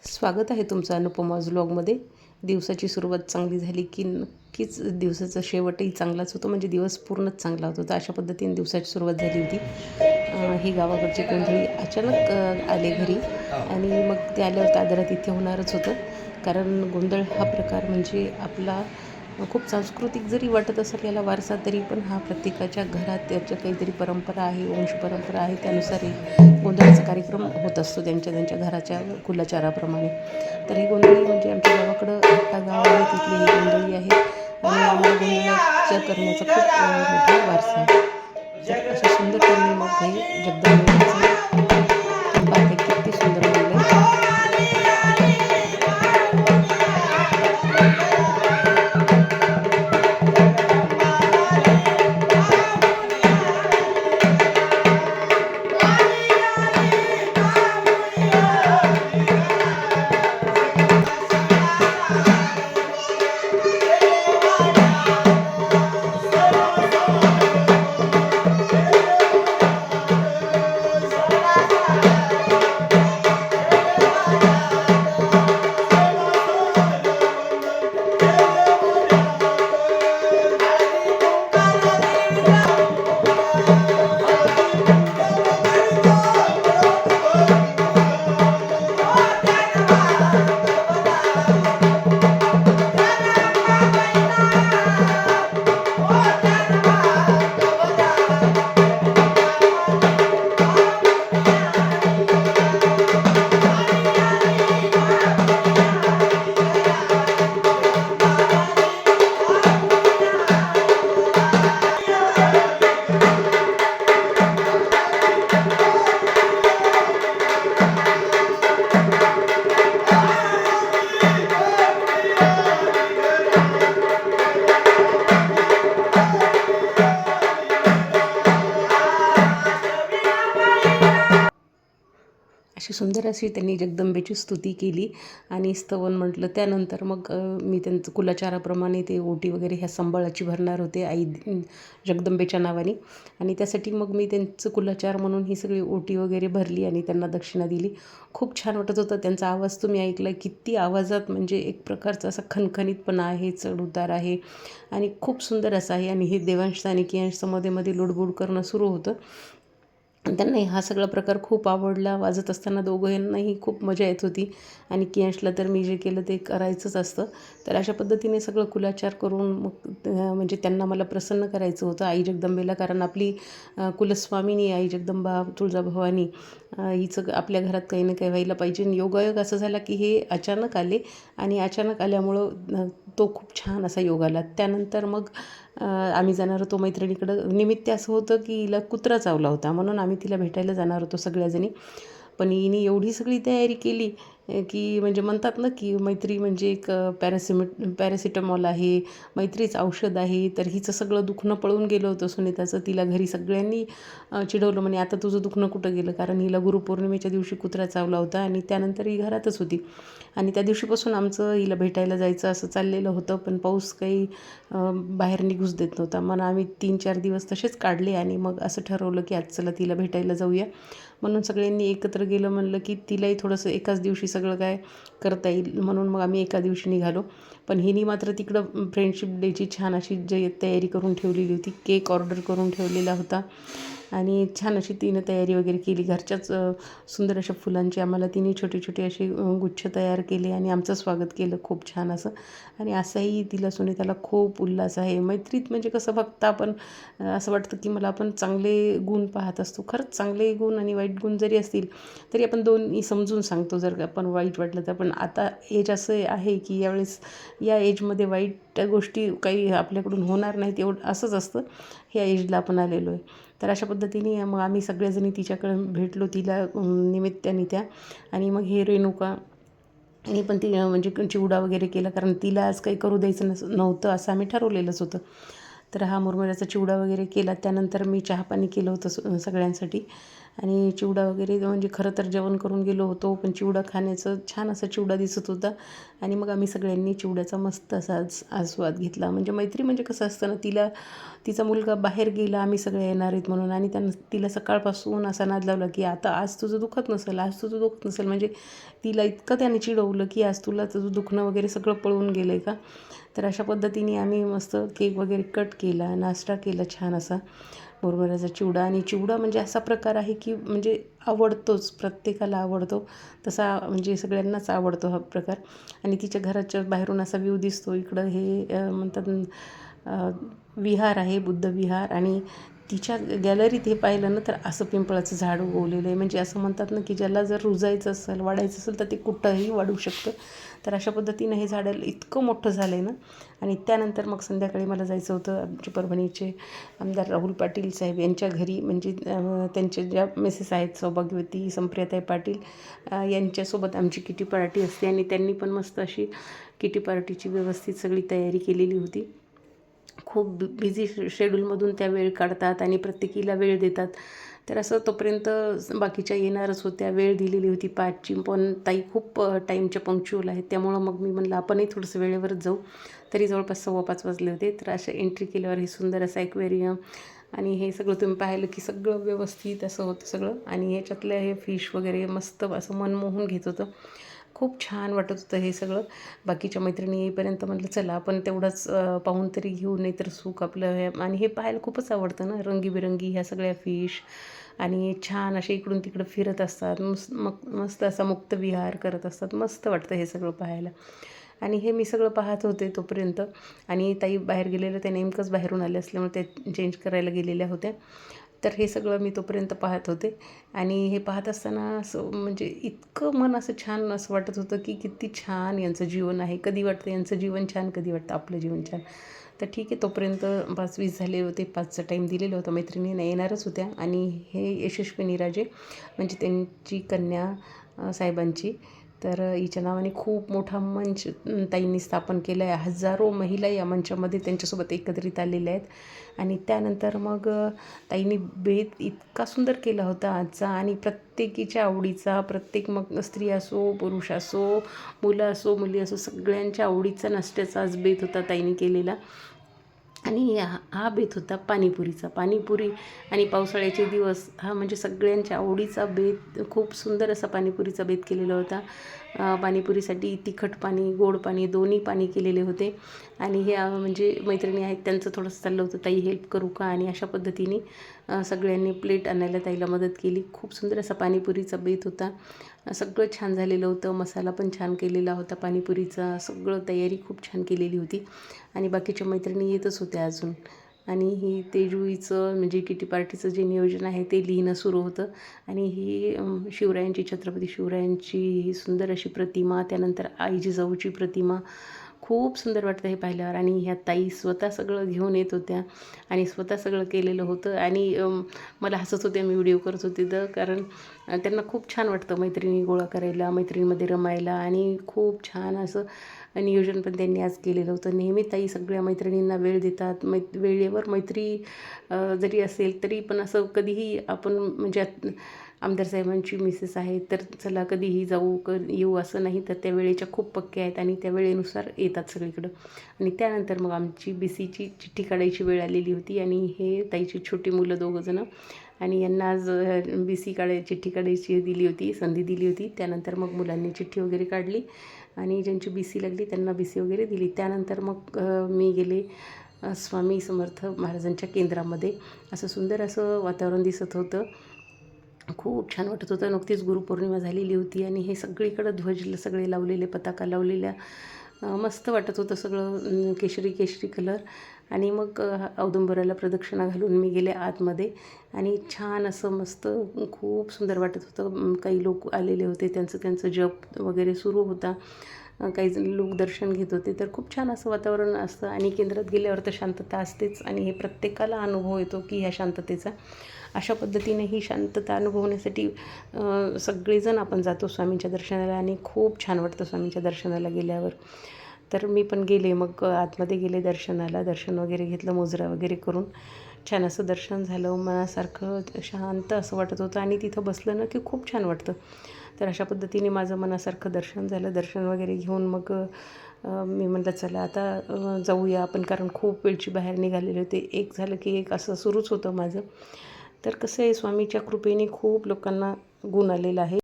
स्वागत आहे तुमचं अनुपमाज व्लॉगमध्ये. दिवसाची सुरुवात चांगली झाली की नक्कीच दिवसाचा शेवटही चांगलाच होतो, म्हणजे दिवस पूर्णच चांगला होतो. तर अशा पद्धतीने दिवसाची सुरुवात झाली होती. ही गावाकडची कोंडळी अचानक आले घरी आणि मग ते आल्यावर दादरा तिथे होणारच होतं. कारण गोंधळ हा प्रकार म्हणजे आपला खूप सांस्कृतिक जरी वाटत असेल याला वारसा, तरी पण हा प्रत्येकाच्या घरात त्याच्या काहीतरी परंपरा आहे, वंश परंपरा आहे, त्यानुसार गोंधळाचा कार्यक्रम होत असतो त्यांच्या त्यांच्या घराच्या कुलाचाराप्रमाणे. तर ही गोंधळी म्हणजे आमच्या गावाकडं हट्टा गाव आहे, तिथली ही गोंधळी आहे आणि आम्हाला गोंधळाच्या करण्याचा खूप मोठा वारसा आहे. तर अशा सुंदर त्यांनी मग हे जगदंबेचं तुम्ही पाहताय किती सुंदर बनलं. अशी सुंदर अशी त्यांनी जगदंबेची स्तुती केली आणि स्तवन म्हटलं. त्यानंतर मग मी त्यांचं कुलाचाराप्रमाणे ते ओटी वगैरे ह्या संबळाची भरणार होते आई जगदंबेच्या नावाने, आणि त्यासाठी मग मी त्यांचं कुलाचार म्हणून ही सगळी ओटी वगैरे भरली आणि त्यांना दक्षिणा दिली. खूप छान वाटत होतं. त्यांचा आवाज तुम्ही ऐकला, किती आवाजात म्हणजे एक प्रकारचा असा खणखणीतपणा आहे, चढउतार आहे आणि खूप सुंदर असं आहे. आणि हे देवांश आणि कियांशचं मध्ये मध्ये लुडबुड करणं सुरू होतं. त्यांनाही हा सगळा प्रकार खूप आवडला. वाजत असताना दोघांनाही खूप मजा येत होती आणि कियांशला तर मी जे केलं ते करायचंच असतं. तर अशा पद्धतीने सगळं कुलाचार करून मग म्हणजे त्यांना मला प्रसन्न करायचं होतं आई जगदंबेला. कारण आपली कुलस्वामिनी आई जगदंबा तुळजाभवानी हिचं आपल्या घरात काही ना काही व्हायला पाहिजे. योगायोग असं झाला की हे अचानक आले आणि अचानक आल्यामुळं तो खूप छान असा योग आला. त्यानंतर मग आम्ही जाणार होतो मैत्रिणीकडं. निमित्त असं होतं की हिला कुत्रा चावला होता, म्हणून आम्ही तिला भेटायला जाणार होतो सगळ्याजणी. पण हिने एवढी सगळी तयारी केली की म्हणजे म्हणतात ना की मैत्री म्हणजे एक पॅरासिटामॉल आहे, मैत्रीच औषध आहे. तर हिचं सगळं दुखणं पळून गेलं होतं सुनीताचं. तिला घरी सगळ्यांनी चिडवलं, म्हणे आता तुझं दुखणं कुठं गेलं, कारण हिला गुरुपौर्णिमेच्या दिवशी कुत्रा चावला होता आणि त्यानंतर ही घरातच होती. आणि त्या दिवशीपासून आमचं हिला भेटायला जायचं असं चाललेलं होतं. पण पाऊस काही बाहेर निघूच देत नव्हता. मग आम्ही 3-4 दिवस तसेच काढले आणि मग असं ठरवलं की आज चला तिला भेटायला जाऊया. म्हणून सगळ्यांनी एकत्र गेलं. म्हणलं की तिलाही थोडंसं एकाच दिवशी सगळं काय करता येईल, म्हणून मग आम्ही एका दिवशी निघालो. पण हिनी मात्र तिकडं फ्रेंडशिप डेची छान अशी तयारी करून ठेवलेली होती. केक ऑर्डर करून ठेवलेला होता आणि छान अशी तिनं तयारी वगैरे केली. घरच्याच सुंदर अशा फुलांची आम्हाला तिने छोटे छोटे असे गुच्छ तयार केले आणि आमचं स्वागत केलं खूप छान असं. आणि असंही तिला सुनीताला खूप उल्हास आहे. मैत्रीत म्हणजे कसं फक्त आपण असं वाटतं की मला आपण चांगले गुण पाहत असतो. खरंच चांगले गुण आणि वाईट गुण जरी असतील तरी आपण दोन्ही समजून सांगतो जर आपण वाईट वाटलं तर. पण आता एज असं आहे की यावेळेस या एजमध्ये वाईट गोष्टी काही आपल्याकडून होणार नाहीत, एवढं असंच असतं. ह्या एजला आपण आलेलो आहे. तर अशा पद्धतीने मग आम्ही सगळ्याजणी तिच्याकडे भेटलो, तिला निमित्ताने त्या. आणि मग हे रेणुका आणि पण ती म्हणजे चिवडा वगैरे केला, कारण तिला आज काही करू द्यायचं नव्हतं असं आम्ही ठरवलेलंच होतं. तर हा मुरमुऱ्याचा चिवडा वगैरे केला. त्यानंतर मी चहापाणी केलं होतं सगळ्यांसाठी. आणि चिवडा वगैरे म्हणजे खरं तर जेवण करून गेलो होतो, पण चिवडा खाण्याचं छान असा चिवडा दिसत होता. आणि मग आम्ही सगळ्यांनी चिवड्याचा मस्त असा आस्वाद घेतला. म्हणजे मैत्री म्हणजे कसं असतं ना, तिचा मुलगा बाहेर गेला, आम्ही सगळे येणार आहेत म्हणून, आणि तिला सकाळपासून असा नाद लावला की आता आज तुझं दुखत नसेल, आज तुझं दुखत नसेल. म्हणजे तिला इतकं त्याने चिडवलं की आज तुला तुझं दुखणं वगैरे सगळं पळून गेलं आहे का. तर अशा पद्धतीने आम्ही मस्त केक वगैरे कट केला, नाश्ता केला छान असा मुरमुऱ्याचा चिवडा. आणि चिवडा म्हणजे असा प्रकार आहे की म्हणजे आवडतोच, प्रत्येकाला आवडतो तसा, म्हणजे सगळ्यांनाच आवडतो हा प्रकार. आणि तिच्या घराच्या बाहेरून असा व्ह्यू दिसतो. इकडं हे म्हणतात विहार आहे, बुद्ध विहार. आणि तिच्या गॅलरीत हे पाहिलं ना तर असं पिंपळाचं झाड उगवलेलं आहे. म्हणजे असं म्हणतात ना की ज्याला जर रुजायचं असेल, वाढायचं असेल तर ते कुठंही वाढू शकतं. तर अशा पद्धतीनं हे झाड इतकं मोठं झालं आहे ना. आणि त्यानंतर मग संध्याकाळी मला जायचं होतं आमच्या परभणीचे आमदार राहुल पाटील साहेब यांच्या घरी. म्हणजे त्यांचे ज्या मिसेस आहेत सौभाग्यवती संप्रियाताई पाटील, यांच्यासोबत आमची किटी पार्टी असते. आणि त्यांनी पण मस्त अशी किटी पार्टीची व्यवस्थित सगळी तयारी केलेली होती. खूप बिझी शेड्यूलमधून त्या वेळ काढतात आणि प्रत्येकीला वेळ देतात. तर असं तोपर्यंत बाकीच्या येणारच होत्या, वेळ दिलेली होती 5ची. पण ताई खूप टाईमच्या पंक्च्युअल आहेत, त्यामुळं मग मी म्हणलं आपणही थोडंसं वेळेवरच जाऊ. तरी जवळपास 5:15 वाजले होते. तर अशा एंट्री केल्यावर हे सुंदर असं ॲक्वेरियम आणि हे सगळं तुम्ही पाहिलं की सगळं व्यवस्थित असं होतं सगळं. आणि ह्याच्यातलं हे फिश वगैरे मस्त असं मनमोहून घेत होतं. खूप छान वाटत होतं हे सगळं. बाकीच्या मैत्रिणी येईपर्यंत म्हटलं चला आपण तेवढंच पाहून तरी घेऊ, नाही तर सुख आपलं हे. आणि हे पाहायला खूपच आवडतं ना, रंगीबेरंगी ह्या सगळ्या फिश. आणि छान असे इकडून तिकडं फिरत असतात, मस्त असा मुक्त विहार करत असतात. मस्त वाटतं हे सगळं पाहायला. आणि हे मी सगळं पाहत होते तोपर्यंत. आणि ताई बाहेर गेलेल्या, त्या नेमकंच बाहेरून आले असल्यामुळे त्या चेंज करायला गेलेल्या होत्या. तर हे सगळं मी तोपर्यंत पाहत होते. आणि हे पाहत असताना असं म्हणजे इतकं मन असं छान असं वाटत होतं की किती छान यांचं जीवन आहे. कधी वाटतं यांचं जीवन छान, कधी वाटतं आपलं जीवन छान. तर ठीक आहे, तोपर्यंत 5:20 झाले होते. 5चा टाईम दिलेलं होतं, मैत्रिणींना येणारच होत्या. आणि हे यशस्विनी राजे म्हणजे त्यांची कन्या साहेबांची. तर हिच्या नावाने खूप मोठा मंच ताईंनी स्थापन केला आहे. हजारो महिला या मंचामध्ये त्यांच्यासोबत एकत्रित आलेल्या आहेत. आणि त्यानंतर मग ताईंनी बेत इतका सुंदर केला होता आजचा. आणि प्रत्येकीच्या आवडीचा, प्रत्येक मग स्त्री असो, पुरुष असो, मुलं असो, मुली असो, सगळ्यांच्या आवडीचा नाश्त्याचा आज बेत होता ताईंनी केलेला. आणि हा बेत होता पाणीपुरीचा. पाणीपुरी आणि पावसाळ्याचे दिवस हा म्हणजे सगळ्यांच्या आवडीचा बेत. खूप सुंदर असा पाणीपुरीचा बेत केलेला होता. पाणीपुरीसाठी तिखट पाणी, गोड पाणी दोन्ही पाणी केलेले होते. आणि हे म्हणजे मैत्रिणी आहेत त्यांचं थोडंसं चाललं होतं, ताई हेल्प करू का. आणि अशा पद्धतीने सगळ्यांनी प्लेट आणायला ताईला मदत केली. खूप सुंदर असा पाणीपुरीचा बेत होता. सगळं छान झालेलं होतं. मसाला पण छान केलेला होता पाणीपुरीचा. सगळं तयारी खूप छान केलेली होती. आणि बाकीच्या मैत्रिणी येतच होत्या अजून. आणि ही तेजूईचं म्हणजे किटी पार्टीचं जे नियोजन आहे ते लिहिणं सुरू होतं. आणि ही शिवरायांची, छत्रपती शिवरायांची ही सुंदर अशी प्रतिमा, त्यानंतर आई जिजाऊची प्रतिमा. खूप सुंदर वाटतं हे पाहिल्यावर. आणि ह्या ताई स्वतः सगळं घेऊन येत होत्या आणि स्वतः सगळं केलेलं होतं. आणि मला हसत होते, मी व्हिडिओ करत होते तर, कारण त्यांना खूप छान वाटतं मैत्रिणी गोळा करायला, मैत्रिणीमध्ये रमायला. आणि खूप छान असं नियोजन पण त्यांनी आज केलेलं होतं. नेहमी ताई सगळ्या मैत्रिणींना वेळ देतात. वेळेवर मैत्री जरी असेल तरी पण असं कधीही आपण म्हणजे आमदार साहेबांची मिसेस आहे तर चला कधीही जाऊ येऊ असं नाही. तर त्या वेळेच्या खूप पक्क्या आहेत आणि त्या वेळेनुसार येतात सगळीकडं. आणि त्यानंतर मग आमची BCची चिठ्ठी काढायची वेळ आलेली होती. आणि हे ताईची छोटी मुलं दोघंजणं, आणि यांना आज चिठ्ठी काढायची दिली होती, संधी दिली होती. त्यानंतर मग मुलांनी चिठ्ठी वगैरे काढली आणि ज्यांची BC लागली त्यांना BC वगैरे दिली. त्यानंतर मग मी गेले स्वामी समर्थ महाराजांच्या केंद्रामध्ये. असं सुंदर असं वातावरण दिसत होतं. खूप छान वाटत होतं. नुकतीच गुरुपौर्णिमा झालेली होती आणि हे सगळीकडं ध्वज सगळे लावलेले, पताका लावलेल्या, मस्त वाटत होतं सगळं, केशरी केशरी कलर. आणि मग औदुंबराला प्रदक्षिणा घालून मी गेले आतमध्ये. आणि छान असं मस्त खूप सुंदर वाटत होतं. काही लोक आलेले होते, त्यांचं जप वगैरे सुरू होता. काही जण लोक दर्शन घेत होते. तर खूप छान असं वातावरण असतं. आणि केंद्रात गेल्यावर तर शांतता असतेच आणि हे प्रत्येकाला अनुभव येतो की ह्या शांततेचा. अशा पद्धतीने ही शांतता अनुभवण्यासाठी सगळेजण आपण जातो स्वामींच्या दर्शनाला. आणि खूप छान वाटतं स्वामींच्या दर्शनाला गेल्यावर. तर मी पण गेले, मग आतमध्ये गेले दर्शनाला. दर्शन वगैरे घेतलं, मुजरा वगैरे करून छान असं दर्शन झालं. मनासारखं शांत असं वाटत होतं आणि तिथं बसलं ना की खूप छान वाटतं. तर अशा पद्धतीने माझं मनासारखं दर्शन झालं. दर्शन वगैरे घेऊन मग मी म्हटलं चला आता जाऊया आपण, कारण खूप वेळची बाहेर निघालेले होते. एक झालं की एक असं सुरूच होतं माझं. तर कसं आहे, स्वामीच्या कृपेने खूप लोकांना गुण आलेला आहे.